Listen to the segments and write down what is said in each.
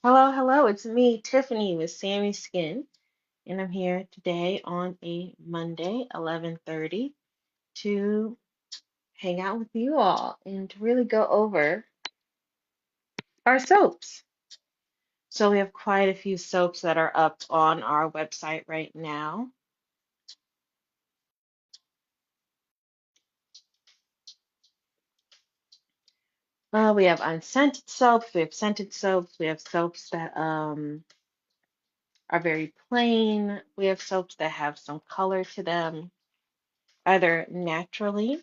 Hello, hello, it's me, Tiffany with Sammy Skin, and I'm here today on a Monday, 11:30, to hang out with you all and to really go over our soaps. So we have quite a few soaps that are up on our website right now. We have unscented soaps, we have scented soaps, we have soaps that are very plain, we have soaps that have some color to them, either naturally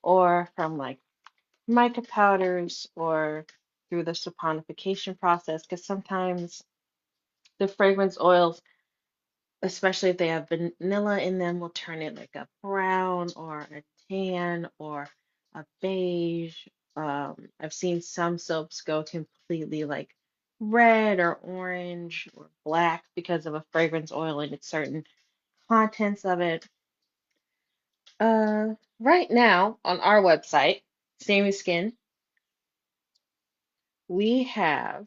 or from like mica powders or through the saponification process, because sometimes the fragrance oils, especially if they have vanilla in them, will turn it like a brown or a tan or a beige. I've seen some soaps go completely like red or orange or black because of a fragrance oil and its certain contents of it. Right now on our website, Sammy Skin, we have.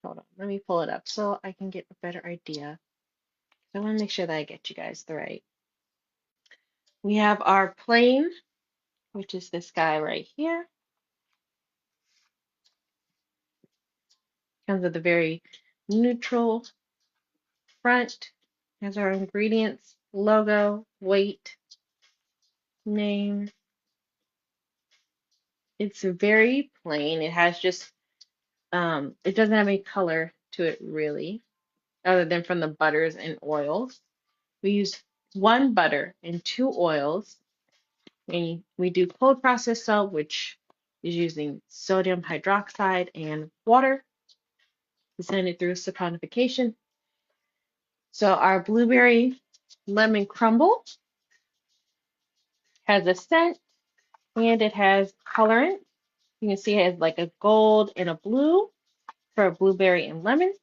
Hold on, let me pull it up so I can get a better idea. I want to make sure that I get you guys the right. We have our plain, which is this guy right here. Comes with a very neutral front. Has our ingredients, logo, weight, name. It's very plain. It has just it doesn't have any color to it really, other than from the butters and oils. We use one butter and two oils. We do cold process soap, which is using sodium hydroxide and water to send it through saponification. So our blueberry lemon crumble has a scent and it has colorant. You can see it has like a gold and a blue for a blueberry and lemon.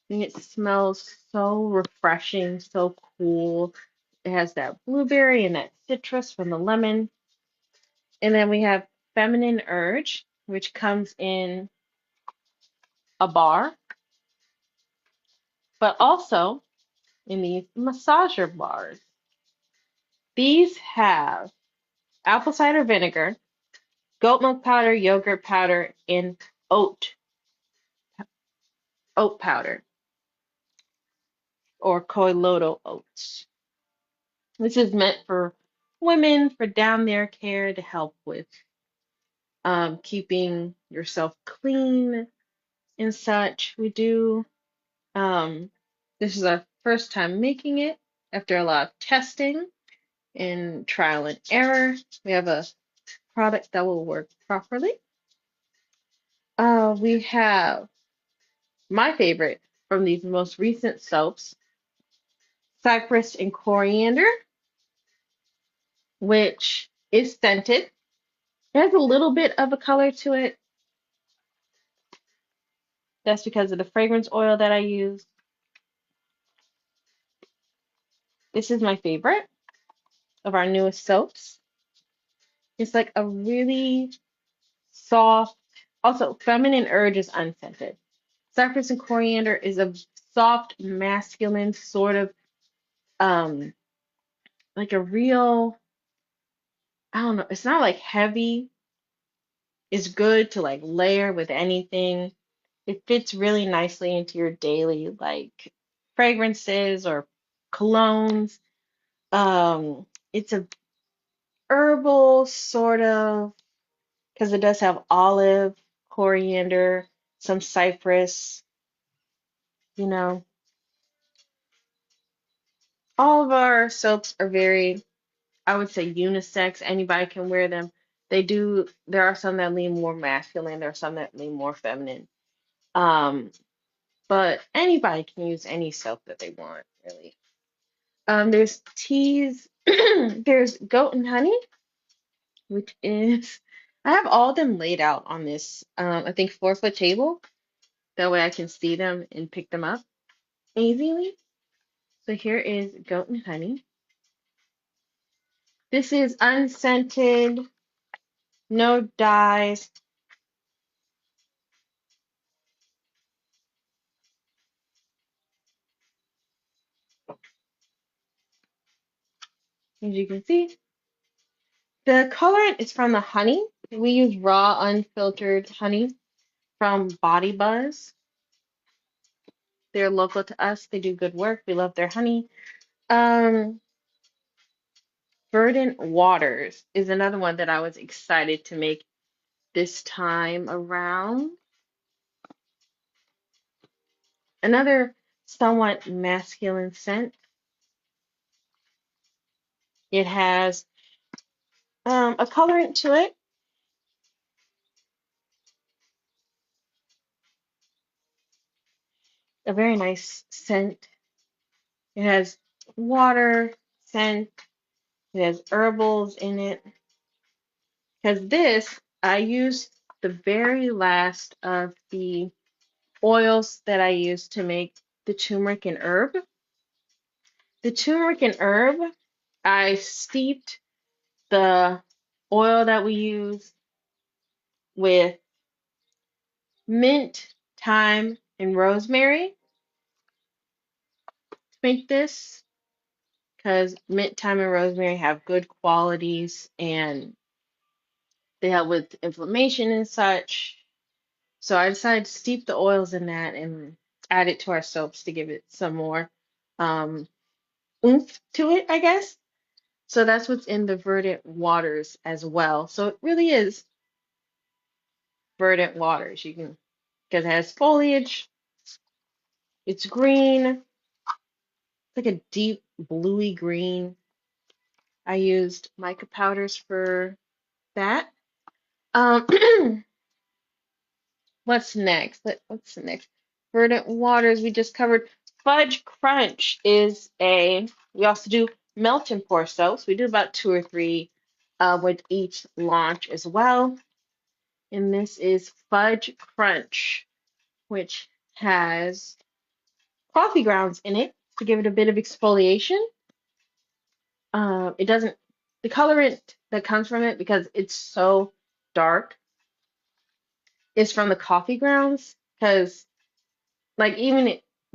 And it smells so refreshing, so cool. It has that blueberry and that citrus from the lemon. And then we have Feminine Urge, which comes in a bar, but also in these massager bars. These have apple cider vinegar, goat milk powder, yogurt powder, and oat powder or Koiloto oats. This is meant for women for down there care to help with keeping yourself clean and such. We do this is our first time making it after a lot of testing and trial and error. We have a product that will work properly. We have my favorite from these most recent soaps, Cypress and Coriander, which is scented. It has a little bit of a color to it. That's because of the fragrance oil that I use. This is my favorite of our newest soaps. It's like a really soft, also feminine urge is unscented. Cypress and Coriander is a soft, masculine sort of um like a real, I don't know, it's not like heavy. It's good to like layer with anything. It fits really nicely into your daily like fragrances or colognes. It's a herbal sort of because it does have olive, coriander, some cypress, you know. All of our soaps are very, I would say, unisex. Anybody can wear them. There are some that lean more masculine, there are some that lean more feminine. Um, but anybody can use any soap that they want, really. There's teas, there's goat and honey, which is, I have all of them laid out on this, I think 4 foot table. That way I can see them and pick them up easily. So here is goat and honey. This is unscented, no dyes, as you can see. The colorant is from the honey. We use raw, unfiltered honey from Body Buzz. They're local to us. They do good work. We love their honey. Um, Verdant Waters is another one that I was excited to make this time around. Another somewhat masculine scent. It has a colorant to it. A very nice scent. It has water scent. It has herbals in it. Because this, I used the very last of the oils that I used to make the turmeric and herb. The turmeric and herb, I steeped the oil that we use with mint, thyme, and rosemary to make this because mint, thyme, and rosemary have good qualities and they help with inflammation and such. So I decided to steep the oils in that and add it to our soaps to give it some more um, oomph to it, I guess. So that's what's in the Verdant Waters as well. So it really is Verdant Waters. You can, because it has foliage, it's green, it's like a deep bluey green. I used mica powders for that. Um, what's next? What's the next? Verdant Waters we just covered. Fudge Crunch is we also do melt and pour soaps. We do about two or three with each launch as well. And this is Fudge Crunch, which has coffee grounds in it to give it a bit of exfoliation. It doesn't, the colorant that comes from it, because it's so dark, is from the coffee grounds. Because like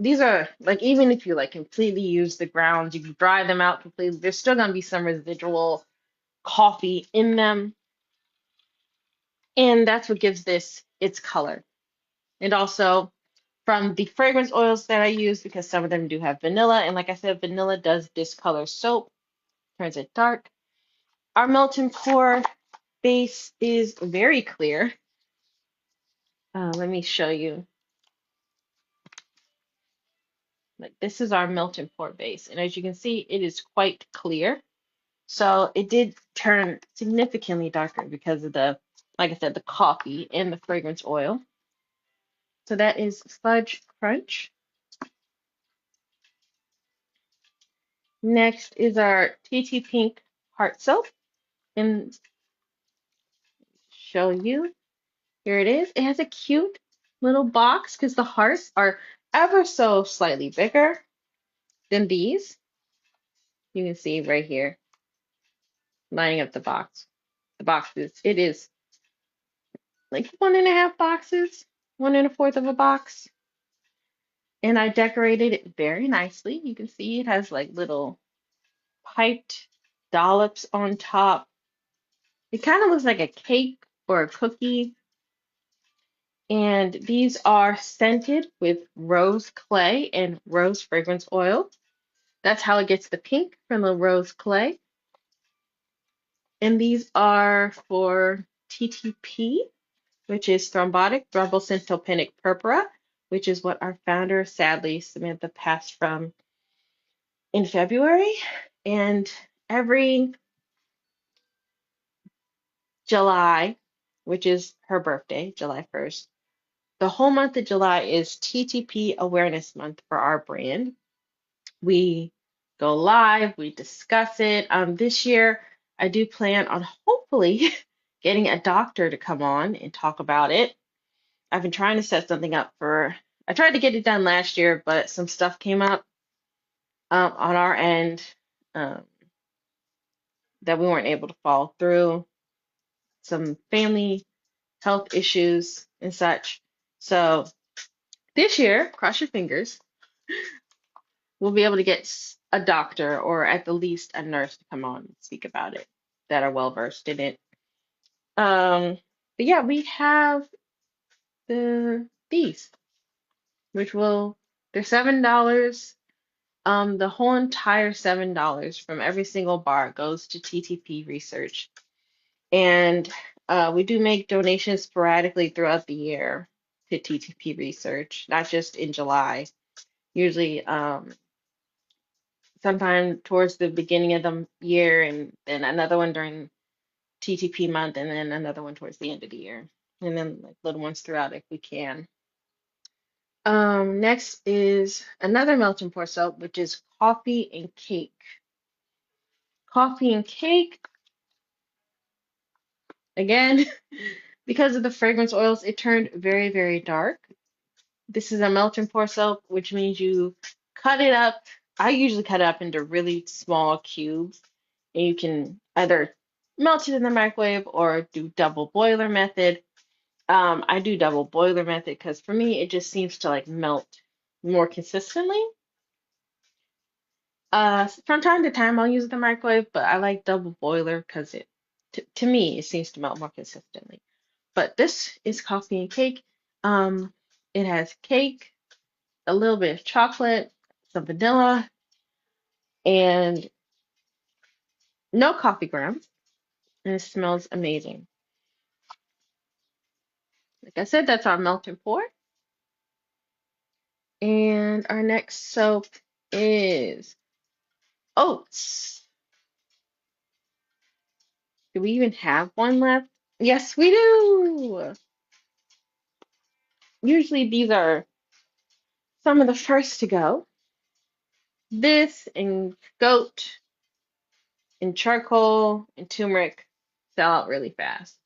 these are like even if you like completely use the grounds, you can dry them out completely. There's still gonna be some residual coffee in them, and that's what gives this its color. And also from the fragrance oils that I use, because some of them do have vanilla, and like I said, vanilla does discolor soap, turns it dark. Our melt and pour base is very clear. Let me show you. Like this is our melt and pour base, and as you can see, it is quite clear. So it did turn significantly darker because of the, like I said, the coffee and the fragrance oil. So that is Fudge Crunch. Next is our TTPINK Heart Soap, and show you. Here it is. It has a cute little box because the hearts are ever so slightly bigger than these. You can see right here, lining up the box. The boxes, it is like 1.5 boxes, 1 1/4 of a box. And I decorated it very nicely. You can see it has like little piped dollops on top. It kind of looks like a cake or a cookie. And these are scented with rose clay and rose fragrance oil. That's how it gets the pink from the rose clay. And these are for TTP, which is thrombotic thrombocytopenic purpura, which is what our founder, sadly, Samantha, passed from in February. And every July, which is her birthday, July 1st, the whole month of July is TTP Awareness Month for our brand. We go live, we discuss it. This year, I do plan on hopefully getting a doctor to come on and talk about it. I've been trying to set something up I tried to get it done last year, but some stuff came up on our end um, that we weren't able to follow through, some family health issues and such. So this year, cross your fingers, we'll be able to get a doctor or at the least a nurse to come on and speak about it that are well versed in it. But yeah, we have these, which will they're $7. The whole entire $7 from every single bar goes to TTP research. And we do make donations sporadically throughout the year to TTP research, not just in July. Usually, sometime towards the beginning of the year, and then another one during TTP month, and then another one towards the end of the year, and then like little ones throughout if we can. Next is another melt and pour soap, which is coffee and cake. Coffee and cake, again, because of the fragrance oils, it turned very, very dark. This is a melt and pour soap, which means you cut it up. I usually cut it up into really small cubes, and you can either melt it in the microwave or do double boiler method. I do double boiler method because for me it just seems to like melt more consistently. From time to time I'll use the microwave, but I like double boiler because to me it seems to melt more consistently. But this is coffee and cake. It has cake, a little bit of chocolate, some vanilla, and no coffee grounds, and it smells amazing. Like I said, that's our melt and pour. And our next soap is oats. Do we even have one left? Yes, we do. Usually these are some of the first to go. This and goat and charcoal and turmeric sell out really fast.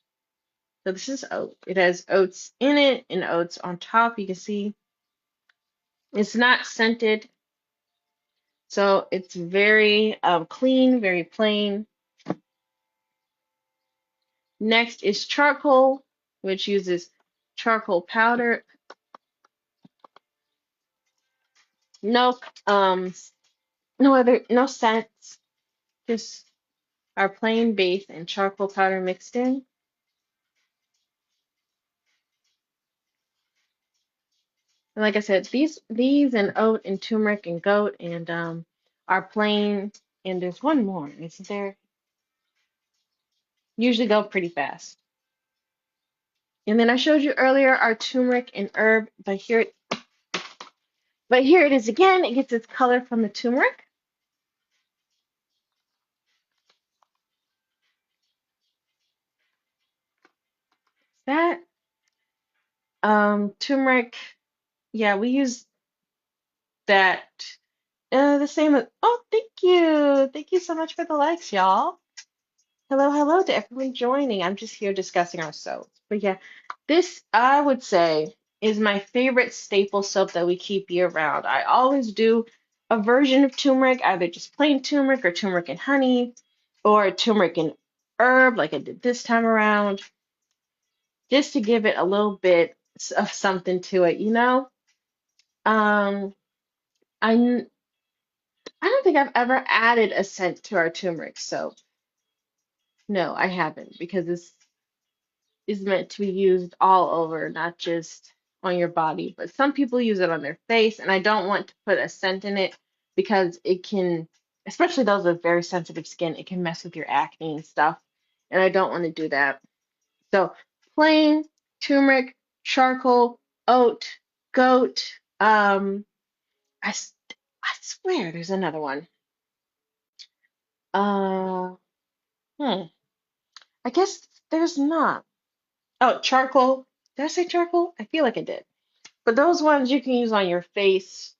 So this is oat. It has oats in it and oats on top. You can see it's not scented, so it's very clean, very plain. Next is charcoal, which uses charcoal powder. No, no scents, just our plain base and charcoal powder mixed in. And like I said, these and oat and turmeric and goat and are plain. And there's one more, isn't there? Usually go pretty fast. And then I showed you earlier our turmeric and herb, but here it is again. It gets its color from the turmeric. That turmeric, yeah, we use that the same as, oh, thank you so much for the likes, y'all. Hello, hello to everyone joining. I'm just here discussing our soaps. But yeah, this I would say is my favorite staple soap that we keep year round. I always do a version of turmeric, either just plain turmeric or turmeric and honey, or turmeric and herb, like I did this time around, just to give it a little bit of something to it, you know? Um, I n- I don't think I've ever added a scent to our turmeric soap. No, I haven't because this is meant to be used all over, not just on your body. But some people use it on their face, and I don't want to put a scent in it because it can, especially those with very sensitive skin, it can mess with your acne and stuff. And I don't want to do that. So plain turmeric, charcoal, oat, goat. I, s- I swear there's another one. Uh, hmm. I guess there's not. Oh, charcoal. Did I say charcoal? I feel like I did. But those ones you can use on your face.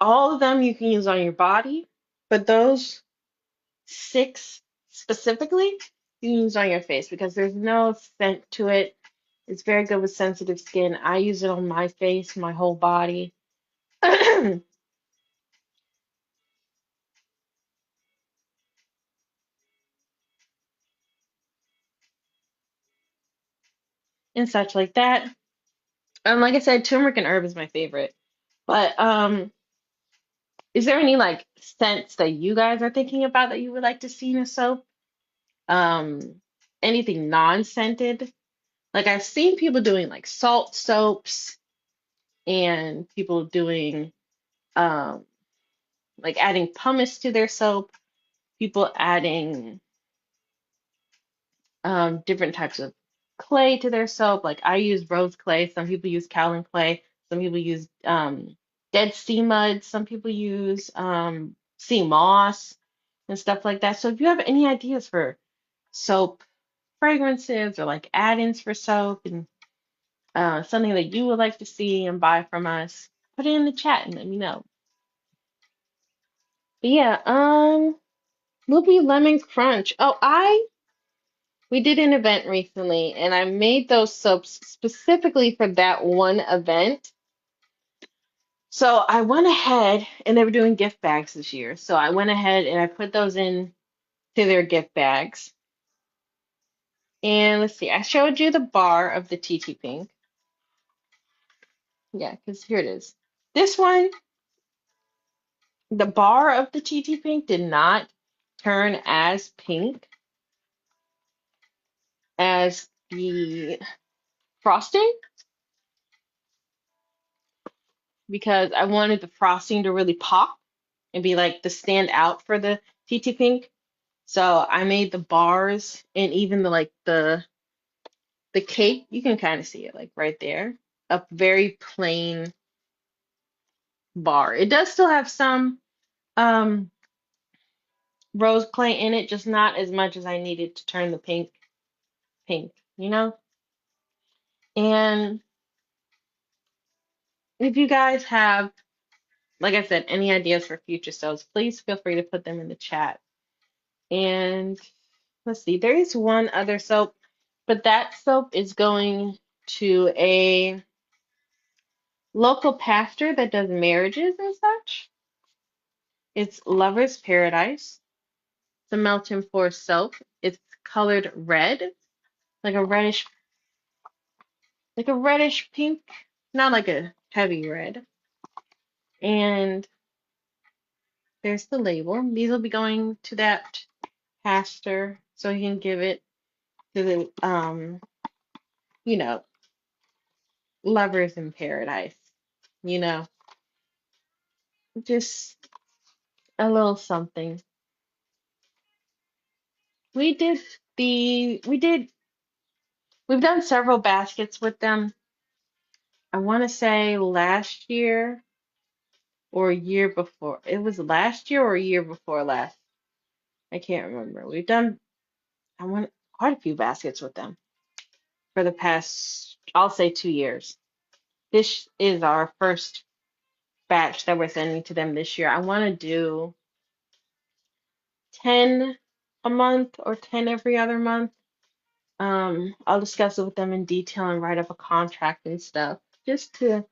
All of them you can use on your body. But those six specifically, you can use on your face because there's no scent to it. It's very good with sensitive skin. I use it on my face, my whole body. And such like that. And like I said, turmeric and herb is my favorite. But Is there any like scents that you guys are thinking about that you would like to see in a soap? Um, Anything non-scented? Like I've seen people doing like salt soaps and people doing um like adding pumice to their soap, people adding different types of clay to their soap. Like I use rose clay, some people use kaolin clay, some people use dead sea mud, some people use sea moss and stuff like that. So if you have any ideas for soap fragrances or like add-ins for soap and something that you would like to see and buy from us, put it in the chat and let me know. But yeah, Loopy Lemon Crunch. Oh, we did an event recently and I made those soaps specifically for that one event. So I went ahead and they were doing gift bags this year. So I went ahead and I put those in to their gift bags. And let's see, I showed you the bar of the TT Pink. Yeah, because here it is. This one, the bar of the TT Pink did not turn as pink as the frosting because I wanted the frosting to really pop and be like the stand out for the TT Pink. So I made the bars and even the cake, you can kind of see it like right there, a very plain bar. It does still have some um rose clay in it, just not as much as I needed to turn the pink pink, you know? And if you guys have, like I said, any ideas for future soaps, please feel free to put them in the chat. And let's see, there is one other soap, but that soap is going to a local pastor that does marriages and such. It's Lover's Paradise. It's a Melton Forest soap. It's colored red, like a reddish, like a reddish pink, not like a heavy red. And there's the label. These will be going to that pastor so he can give it to the you know, lovers in paradise. You know, just a little something. We did we did we've done several baskets with them. I want to say last year or a year before. It was last year or a year before last. I can't remember. We've done I want quite a few baskets with them for the past, I'll say 2 years. This is our first batch that we're sending to them this year. I want to do 10 a month or 10 every other month. I'll discuss it with them in detail and write up a contract and stuff just to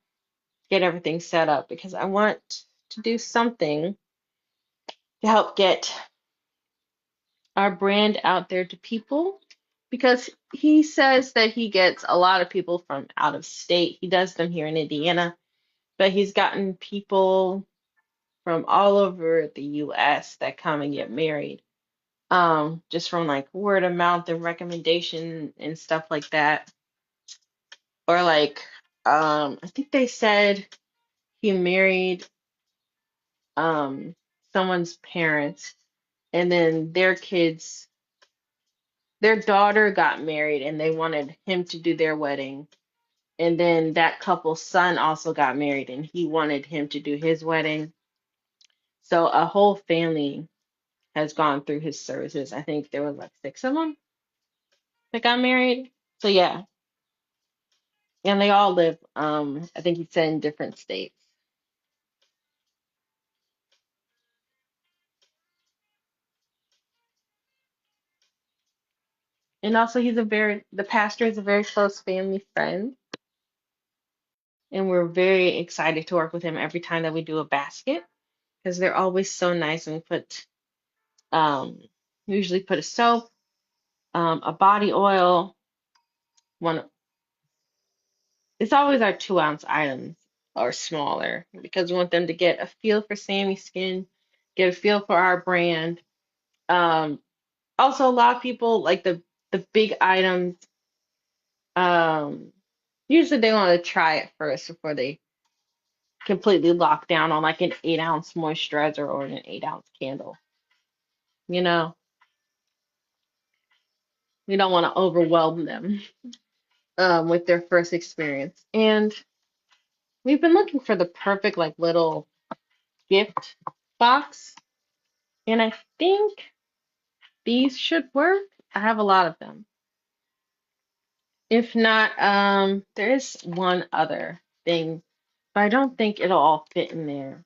get everything set up because I want to do something to help get our brand out there to people because he says that he gets a lot of people from out of state. He does them here in Indiana, but he's gotten people from all over the US that come and get married. Just from like word of mouth and recommendation and stuff like that. Or like I think they said he married um someone's parents and then their daughter got married and they wanted him to do their wedding. And then that couple's son also got married and he wanted him to do his wedding. So a whole family has gone through his services. I think there was like 6 of them that got married. So yeah, and they all live, I think he said in different states. And also the pastor is a very close family friend. And we're very excited to work with him every time that we do a basket because they're always so nice and um, usually put a soap, a body oil, one, it's always our 2 ounce items. or smaller because we want them to get a feel for Sammy's skin, get a feel for our brand. Um, Also, a lot of people like the big items. Um, Usually they want to try it first before they completely lock down on like an 8 ounce moisturizer or an 8 ounce candle. You know, you don't want to overwhelm them with their first experience. And we've been looking for the perfect like little gift box, and I think these should work. I have a lot of them. If not, there is one other thing, but I don't think it'll all fit in there.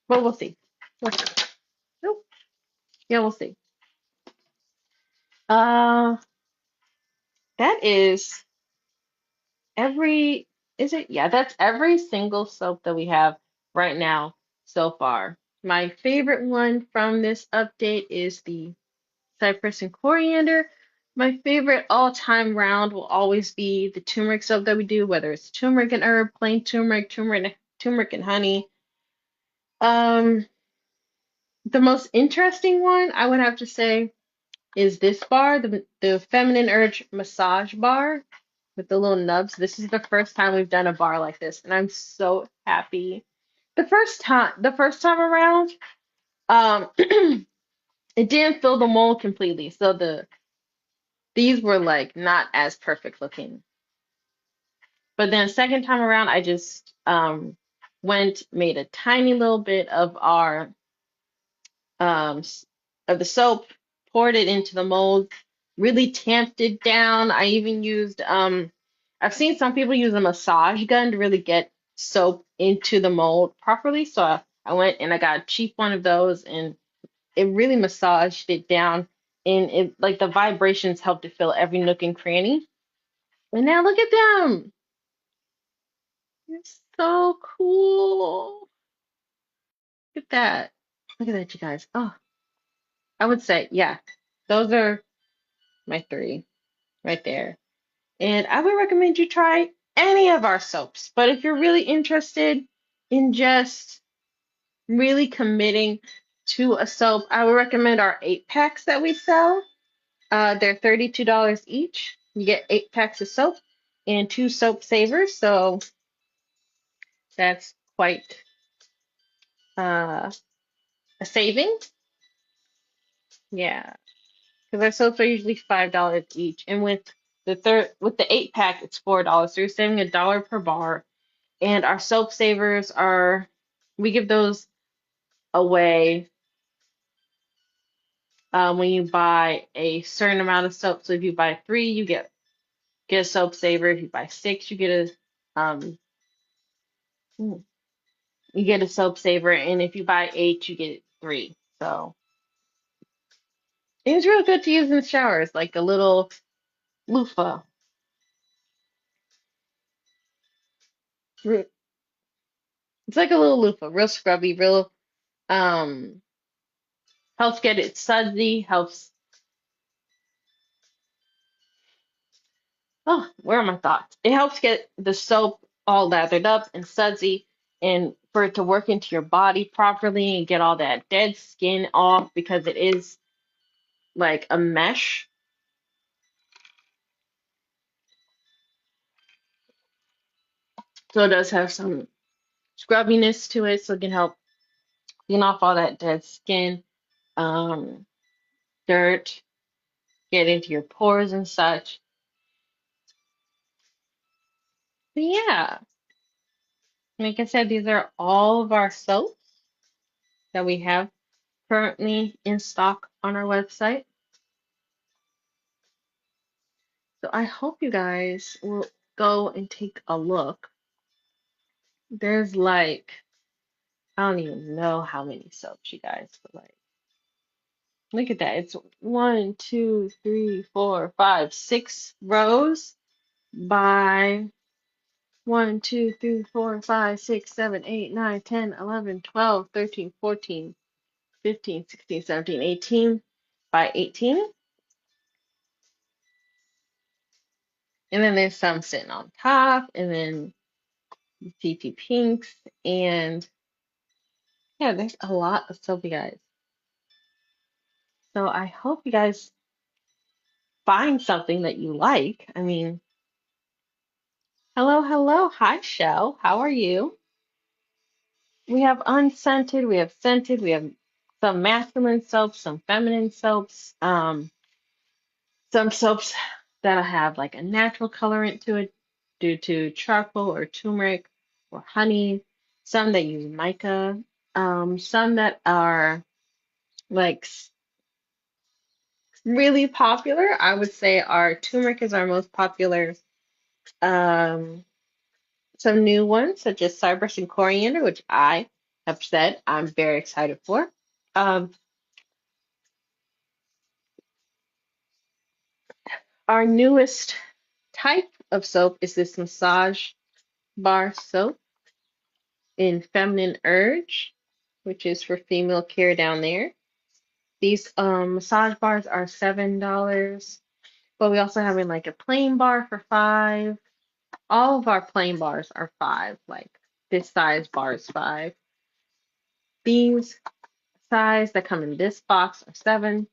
But we'll see. We'll see. Nope. Yeah, we'll see. Uh, that is every, is it? Yeah, that's every single soap that we have right now so far. My favorite one from this update is the Cypress and Coriander. My favorite all-time round will always be the turmeric soap that we do, whether it's turmeric and herb, plain turmeric, turmeric and honey. Um, the most interesting one I would have to say is this bar, the Feminine Urge Massage Bar with the little nubs. This is the first time we've done a bar like this, and I'm so happy. The first time around, it didn't fill the mold completely, so these were like not as perfect looking. But then second time around, I just made a tiny little bit of our of the soap, poured it into the mold, really tamped it down. I even used I've seen some people use a massage gun to really get soap into the mold properly. So I went and I got a cheap one of those, and it really massaged it down, and it like the vibrations helped to fill every nook and cranny. And now look at them. It's so cool. Look at that. Look at that, you guys. Oh, I would say, yeah, those are my three right there. And I would recommend you try any of our soaps. But if you're really interested in just really committing to a soap, I would recommend our 8 packs that we sell. They're $32 each. You get 8 packs of soap and 2 soap savers. So that's quite uh, a saving. Yeah, because our soaps are usually $5 each, and with the 8 pack, it's $4. So you're saving $1 per bar. And our soap savers are, we give those away when you buy a certain amount of soap. So if you buy 3, you get a soap saver. If you buy 6, mm, you get a soap saver, and if you buy 8, you get 3. So it's real good to use in the showers, like a little loofah. Re- It's like a little loofah, real scrubby, real um helps get it sudsy, helps. Oh, where are my thoughts? It helps get the soap all lathered up and sudsy, and for it to work into your body properly and get all that dead skin off because it is like a mesh. So it does have some scrubbiness to it, so it can help clean off all that dead skin, um, dirt, get into your pores and such. But yeah, like I said, these are all of our soaps that we have currently in stock on our website. So I hope you guys will go and take a look. There's like, I don't even know how many soaps, you guys, but like, look at that. It's 1, 2, 3, 4, 5, 6 rows by 1, 2, 3, 4, 5, 6, 7, 8, 9, 10, 11, 12, 13, 14, 15, 16, 17, 18 by 18. And then there's some sitting on top, and then TTPINKs, and yeah, there's a lot of soap, you guys. So I hope you guys find something that you like. I mean, hello, hello. Hi, Shell. How are you? We have unscented, we have scented, we have some masculine soaps, some feminine soaps, some soaps that have like a natural colorant to it due to charcoal or turmeric or honey, some that use mica, some that are like really popular. I would say our turmeric is our most popular. Um, some new ones such as Cypress and Coriander, which I have said I'm very excited for. Um, our newest type of soap is this massage bar soap in Feminine Urge, which is for female care down there. These massage bars are $7, but we also have in like a plain bar for 5. All of our plain bars are 5, like this size bar is 5. These size that come in this box are 7.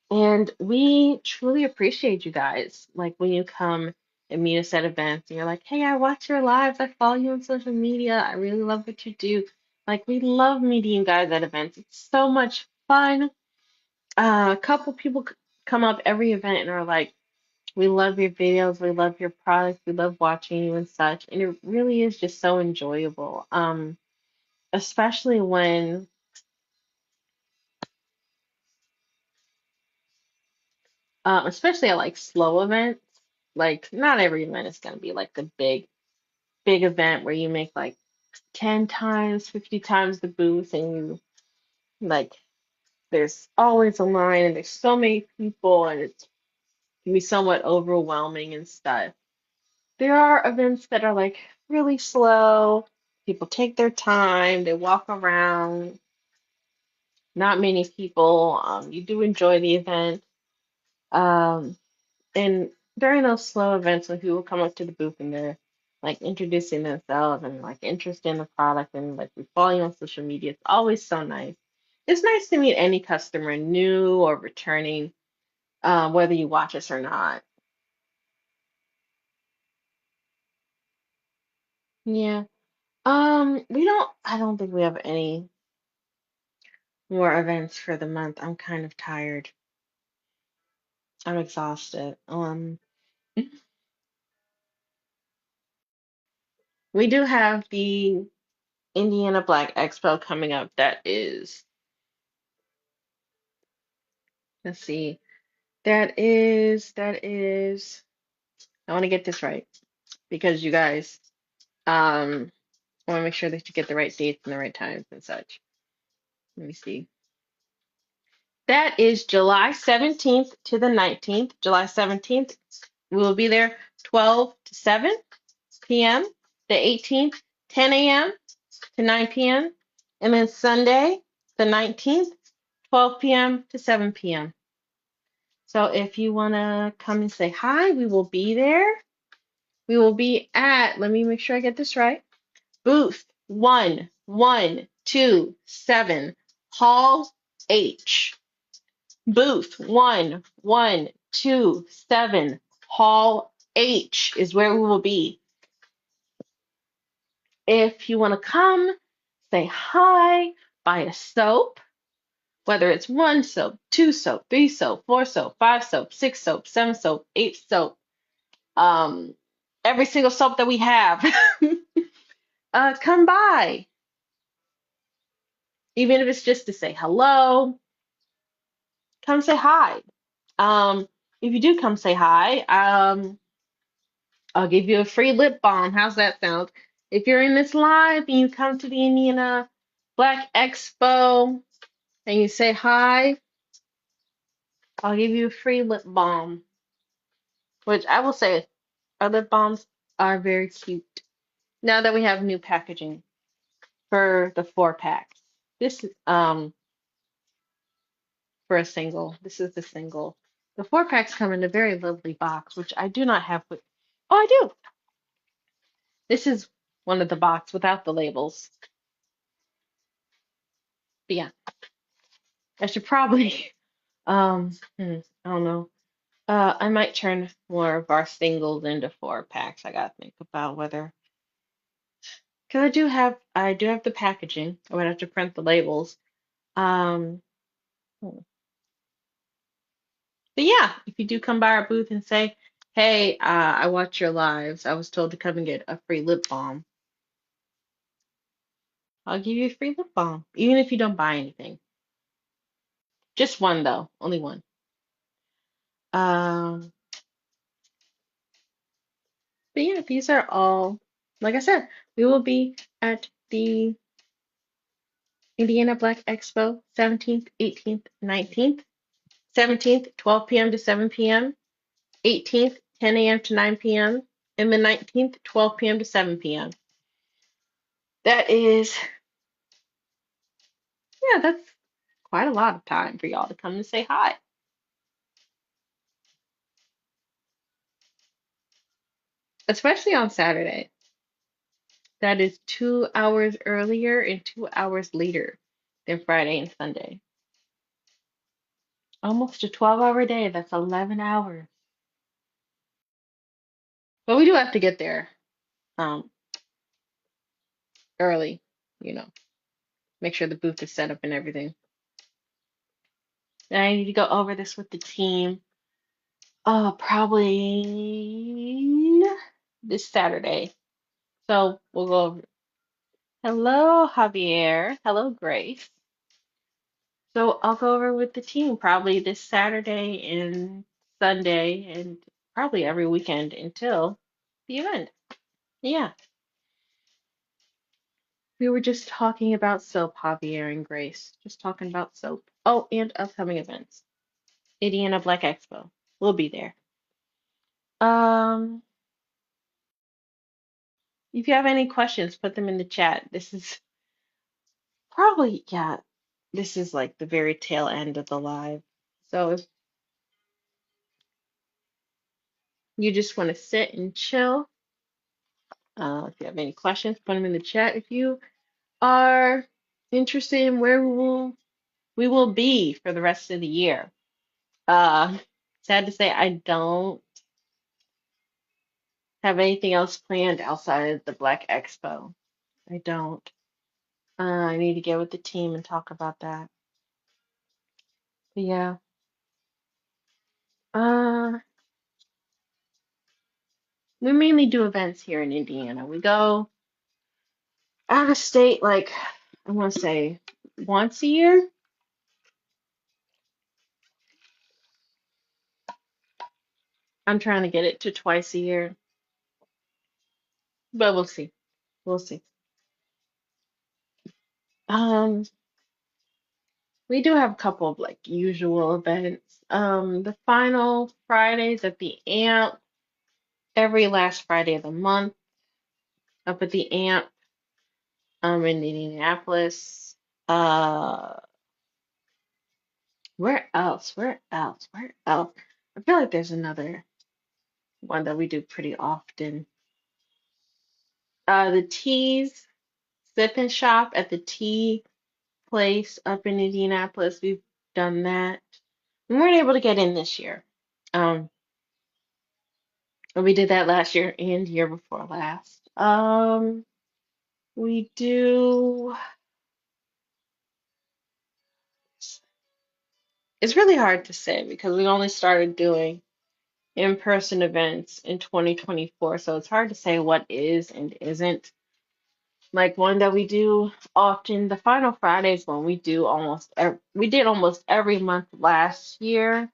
And we truly appreciate you guys. Like when you come and meet us at events and you're like, hey, I watch your lives. I follow you on social media. I really love what you do. Like we love meeting you guys at events. It's so much fun. A couple people come up every event and are like, we love your videos. We love your products. We love watching you and such. And it really is just so enjoyable. Especially when especially at like slow events. Like not every event is gonna be like the big event where you make like 10 times, 50 times the booth and you like there's always a line and there's so many people and it can be somewhat overwhelming and stuff. There are events that are like really slow. People take their time, they walk around, not many people. You do enjoy the event. Um, And during those slow events when people come up to the booth and they're like introducing themselves and like interested in the product and like we follow you on social media, it's always so nice. It's nice to meet any customer, new or returning, whether you watch us or not. Yeah. I don't think we have any more events for the month. I'm kind of tired. I'm exhausted. We do have the Indiana Black Expo coming up. Let's see. That is, I want to get this right because you guys, I want to make sure that you get the right dates and the right times and such. Let me see. That is July 17th to the 19th. July 17th, we will be there 12 to 7 p.m. The 18th, 10 a.m. to 9 p.m. And then Sunday, the 19th, 12 p.m. to 7 p.m. So if you want to come and say hi, we will be there. We will be at, let me make sure I get this right, booth 1127, Hall H. Booth 1127, Hall H is where we will be. If you want to come, say hi, buy a soap, whether it's 1 soap, 2 soap, 3 soap, 4 soap, 5 soap, 6 soap, 7 soap, 8 soap, um, every single soap that we have. Come by. Even if it's just to say hello, come say hi. If you do come say hi, I'll give you a free lip balm. How's that sound? If you're in this live and you come to the Indiana Black Expo and you say hi, I'll give you a free lip balm. Which I will say, our lip balms are very cute. Now that we have new packaging for the 4 packs. This for a single. This is the single. The 4 packs come in a very lovely box, which I do not have with. Oh, I do. This is one of the box without the labels. But yeah, I should probably I don't know. I might turn more of our singles into 4 packs. I gotta think about whether, because I do have the packaging. I would have to print the labels. Um, hmm. But yeah, if you do come by our booth and say, "Hey, I watch your lives. I was told to come and get a free lip balm," I'll give you a free lip balm, even if you don't buy anything. Just one though, only one. Um, but yeah, these are all, like I said, we will be at the Indiana Black Expo 17th, 18th, 19th. 17th, 12 p.m. to 7 p.m. 18th, 10 a.m. to 9 p.m. And the 19th, 12 p.m. to 7 p.m. That is, yeah, that's quite a lot of time for y'all to come and say hi, especially on Saturday. That is 2 hours earlier and 2 hours later than Friday and Sunday. Almost a 12-hour day. That's 11 hours. But we do have to get there um, early, you know, make sure the booth is set up and everything. And I need to go over this with the team. Probably this Saturday. So we'll go over. Hello, Javier. Hello, Grace. So I'll go over with the team probably this Saturday and Sunday and probably every weekend until the event. Yeah, we were just talking about soap, Javier and Grace. Just talking about soap. Oh, and upcoming events. Indiana Black Expo. We'll be there. Um, if you have any questions, put them in the chat. This is probably, yeah, this is like the very tail end of the live. So if you just want to sit and chill, if you have any questions, put them in the chat. If you are interested in where we will be for the rest of the year. Uh, Sad to say, I don't have anything else planned outside of the Black Expo. I don't. I need to get with the team and talk about that. But yeah. Uh, we mainly do events here in Indiana. We go out of state, like I want to say once a year. I'm trying to get it to twice a year, but we'll see. We'll see. Um, we do have a couple of like usual events. The final Fridays at the AMP, every last Friday of the month up at the AMP, in Indianapolis. Uh, where else? Where else? Where else? I feel like there's another one that we do pretty often. The Teas Sip and Shop at the Tea Place up in Indianapolis. We've done that. We weren't able to get in this year. Um, but we did that last year and year before last. We do. It's really hard to say because we only started doing in-person events in 2024, so it's hard to say what is and isn't. Like one that we do often, the final Fridays one we did almost every month last year.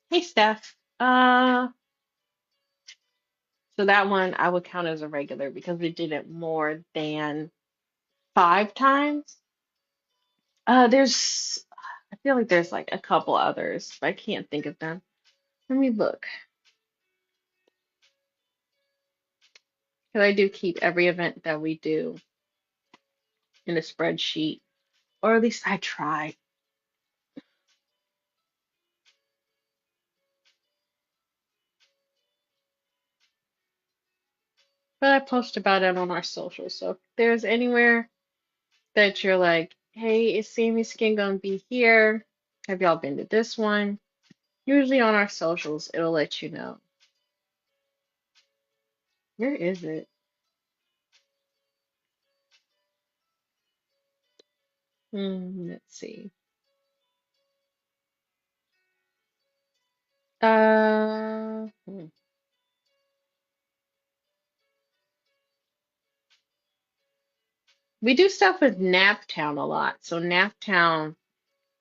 Hey Steph. So that one I would count as a regular because we did it more than 5 times. I feel like there's like a couple others, but I can't think of them. Let me look. Because I do keep every event that we do in a spreadsheet, or at least I try. But I post about it on our socials. So if there's anywhere that you're like, hey, is Sammy Skin gonna be here? Have y'all been to this one? Usually on our socials, it'll let you know. Where is it? Let's see. Uh, hmm. We do stuff with Naptown a lot. So Naptown,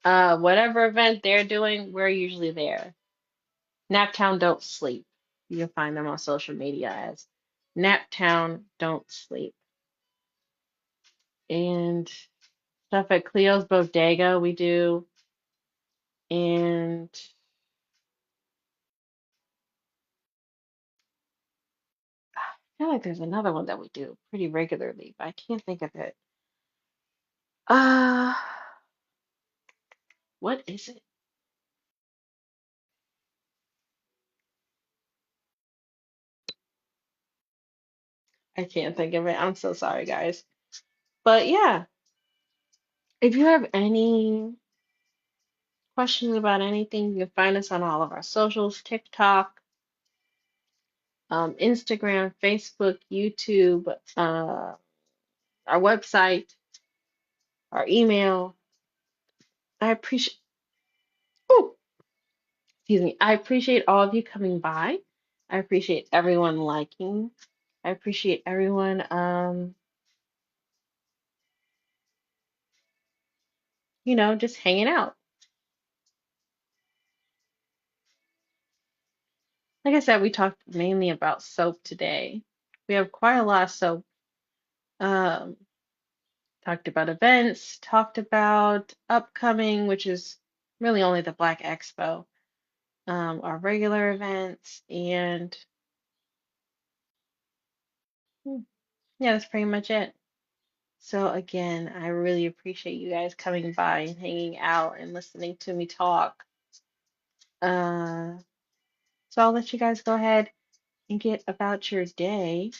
whatever event they're doing, we're usually there. Naptown Don't Sleep. You can find them on social media as Naptown Don't Sleep. And stuff at Cleo's Bodega we do. And I feel like there's another one that we do pretty regularly, but I can't think of it. Uh, what is it? I can't think of it. I'm so sorry, guys. But yeah, if you have any questions about anything, you can find us on all of our socials, TikTok, Instagram, Facebook, YouTube, our website, our email. I appreciate, oh, excuse me. I appreciate all of you coming by. I appreciate everyone liking. I appreciate everyone, just hanging out. Like I said, we talked mainly about soap today. We have quite a lot of soap. Um, Talked about events, talked about upcoming, which is really only the Black Expo, our regular events, and hmm, yeah, that's pretty much it. So again, I really appreciate you guys coming by and hanging out and listening to me talk. Uh, so I'll let you guys go ahead and get about your day.